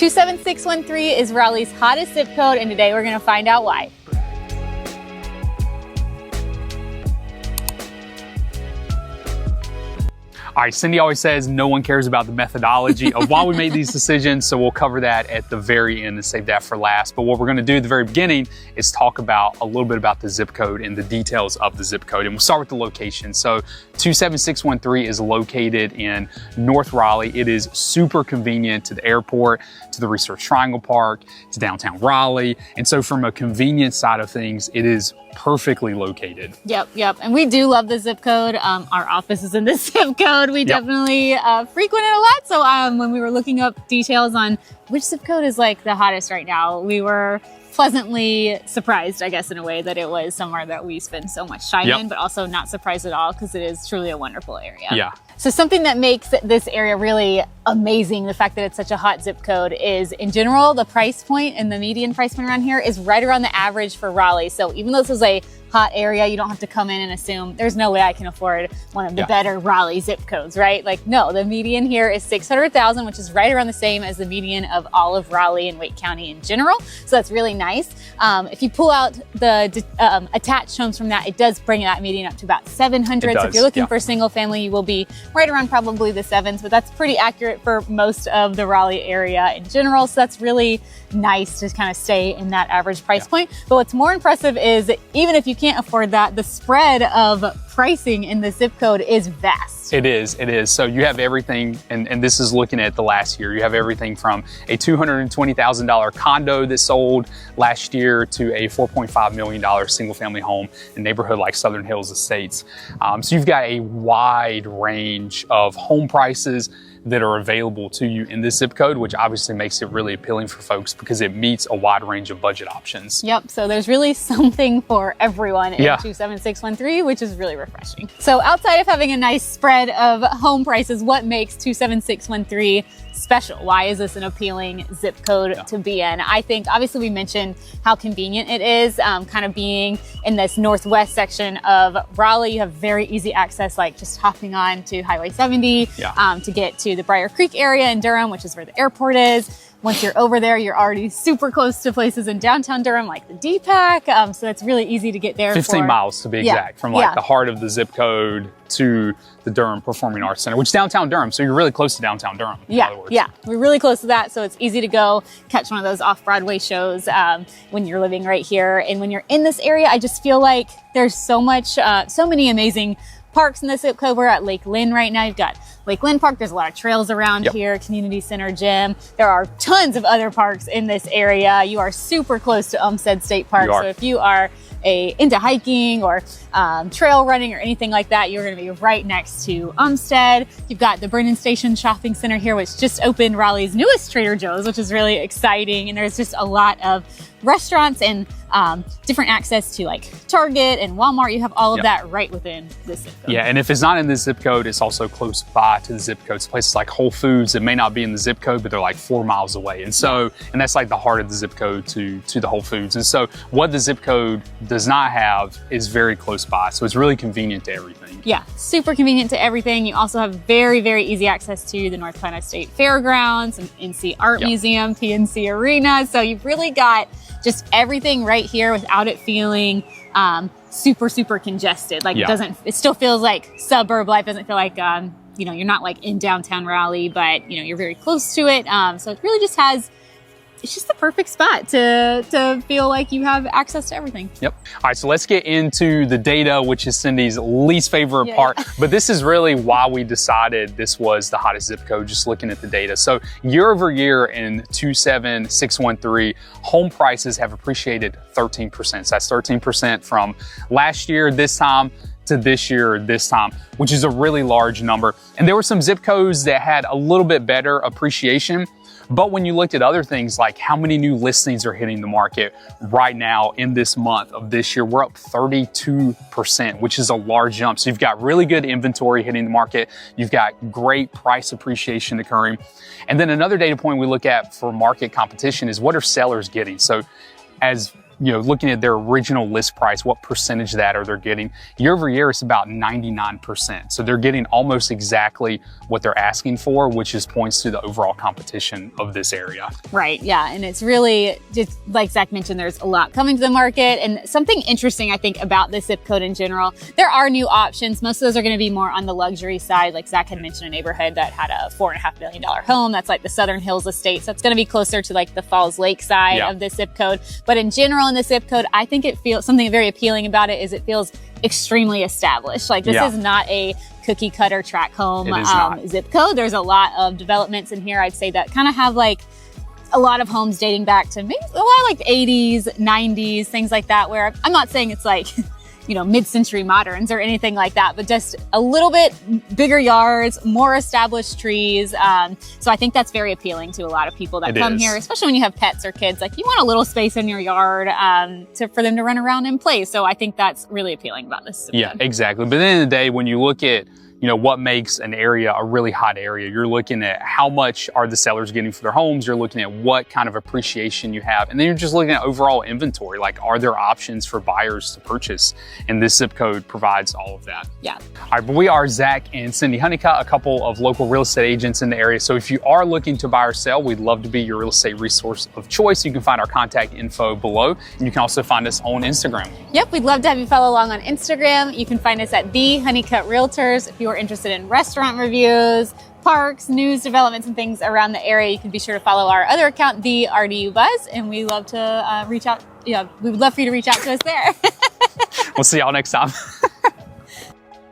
27613 is Raleigh's hottest zip code, and today we're going to find out why. All right, Cindy always says no one cares about the methodology of why we made these decisions, so we'll cover that at the very end and save that for last. But what we're gonna do at the very beginning is talk about a little bit about the zip code and the details of the zip code. And we'll start with the location. So 27613 is located in North Raleigh. It is super convenient to the airport, to the Research Triangle Park, to downtown Raleigh. And so from a convenience side of things, it is perfectly located. Yep. And we do love the zip code. Our office is in this zip code. We definitely frequent it a lot. So when we were looking up details on which zip code is like the hottest right now, we were pleasantly surprised, I guess, in a way, that it was somewhere that we spend so much time in, but also not surprised at all because it is truly a wonderful area. Yeah. So something that makes this area really amazing, the fact that it's such a hot zip code, is in general, the price point and the median price point around here is right around the average for Raleigh. So even though this is a hot area, you don't have to come in and assume there's no way I can afford one of the better Raleigh zip codes, right? Like, no, the median here is 600,000, which is right around the same as the median of all of Raleigh and Wake County in general. So that's really nice. If you pull out the attached homes from that, it does bring that median up to about 700. So if you're looking for a single family, you will be right around probably the sevens, but that's pretty accurate for most of the Raleigh area in general. So that's really nice to kind of stay in that average price point. But what's more impressive is that even if you can't afford that, the spread of pricing in the zip code is vast. It is. So you have everything, and this is looking at the last year, you have everything from a $220,000 condo that sold last year to a $4.5 million single family home in a neighborhood like Southern Hills Estates. So you've got a wide range of home prices that are available to you in this zip code, which obviously makes it really appealing for folks because it meets a wide range of budget options. Yep, so there's really something for everyone in 27613, which is really refreshing. So outside of having a nice spread of home prices, what makes 27613 special? Why is this an appealing zip code to be in? I think obviously we mentioned how convenient it is, kind of being in this northwest section of Raleigh. You have very easy access, like just hopping on to Highway 70 to get to the Briar Creek area in Durham, which is where the airport is. Once you're over there, you're already super close to places in downtown Durham, like the DPAC. So it's really easy to get there. 15 miles to be exact, from like the heart of the zip code to the Durham Performing Arts Center, which is downtown Durham. So you're really close to downtown Durham. Yeah, we're really close to that. So it's easy to go catch one of those off-Broadway shows when you're living right here. And when you're in this area, I just feel like there's so many amazing parks in the zip code. We're at Lake Lynn right now. You've got Lake Lynn Park. There's a lot of trails around here, community center gym. There are tons of other parks in this area. You are super close to Umstead State Park. So if you are into hiking or trail running or anything like that, you're going to be right next to Umstead. You've got the Brennan Station Shopping Center here, which just opened Raleigh's newest Trader Joe's, which is really exciting. And there's just a lot of restaurants and different access to like Target and Walmart. You have all of that right within this zip code. Yeah, and if it's not in this zip code, it's also close by to the zip codes. Places like Whole Foods that may not be in the zip code, but they're like 4 miles away. And so, and that's like the heart of the zip code to the Whole Foods. And so what the zip code does not have is very close by. So it's really convenient to everything. Yeah, super convenient to everything. You also have very, very easy access to the North Carolina State Fairgrounds, and NC Art Museum, PNC Arena. So you've really got just everything right here without it feeling super congested. Like it still feels like suburb life. Doesn't feel like you're not like in downtown Raleigh, but you're very close to it. So it really just it's just the perfect spot to feel like you have access to everything. Yep. All right, so let's get into the data, which is Cindy's least favorite part. But this is really why we decided this was the hottest zip code, just looking at the data. So year over year in 27613, home prices have appreciated 13%. So that's 13% from last year, this time, to this year, this time, which is a really large number. And there were some zip codes that had a little bit better appreciation. But when you looked at other things like how many new listings are hitting the market right now in this month of this year, we're up 32%, which is a large jump. So you've got really good inventory hitting the market. You've got great price appreciation occurring. And then another data point we look at for market competition is what are sellers getting? So as looking at their original list price, what percentage of that are they getting? Year over year, it's about 99%. So they're getting almost exactly what they're asking for, which just points to the overall competition of this area. Right, yeah, and it's really, just like Zach mentioned, there's a lot coming to the market. And something interesting, I think, about this zip code in general, there are new options. Most of those are going to be more on the luxury side. Like Zach had mentioned, a neighborhood that had a $4.5 million home. That's like the Southern Hills estate. So it's going to be closer to like the Falls Lake side of this zip code. But in general, in the zip code, I think it feels, something very appealing about it is it feels extremely established. Like this is not a cookie cutter track home zip code. There's a lot of developments in here, I'd say, that kind of have like a lot of homes dating back to maybe a lot of like 80s, 90s, things like that, where I'm not saying it's like, mid-century moderns or anything like that, but just a little bit bigger yards, more established trees. So I think that's very appealing to a lot of people that come here, especially when you have pets or kids. Like you want a little space in your yard for them to run around and play. So I think that's really appealing about this. Yeah, exactly. But at the end of the day, when you look at what makes an area a really hot area, you're looking at how much are the sellers getting for their homes, you're looking at what kind of appreciation you have, and then you're just looking at overall inventory, like are there options for buyers to purchase? And this zip code provides all of that. Yeah. All right, but we are Zach and Cindy Honeycutt, a couple of local real estate agents in the area. So if you are looking to buy or sell, we'd love to be your real estate resource of choice. You can find our contact info below, and you can also find us on Instagram. Yep, we'd love to have you follow along on Instagram. You can find us at the Honeycutt Realtors. If you are interested in restaurant reviews, parks, news, developments, and things around the area, you can be sure to follow our other account, the RDU Buzz, and we love to reach out. Yeah, we would love for you to reach out to us there. We'll see y'all next time.